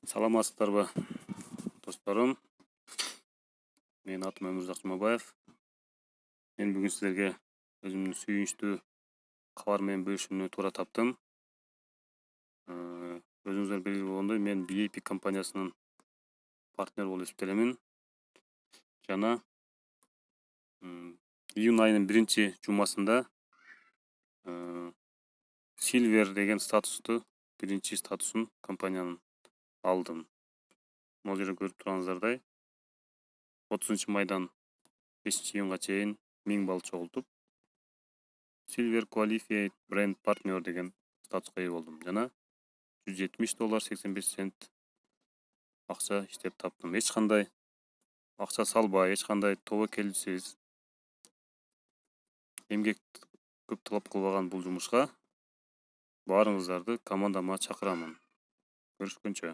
Саламатсыздарбы, досторум. Менин атым Өмүрзак Жумабаев. Мен бүгүн силерге өзүмдүн сүйүнүчтүү кабар менен бөлүшүүнү туура таптым. Өзүңүздөр белгилүү болгондой, мен VIP компаниясынын партнер болуп эсептелемин. Жана июнь айынын 1-жумасында Silver деген статусту, биринчи статусун компаниянын алдым. Могул жерде көрүп турганыңыздардай 30-майдан 5-июнга чейин 1000 балл чогултуп Silver Qualified Brand Partner деген статуска ээ болдум. Жана $170.85 акча иштеп таптым. Эч кандай акча салбай, эч кандай тобокелсиз, эмгек көп талап кылбаган бул жумушка баарыңыздарды командама чакырамын. Көрүшкөнчө.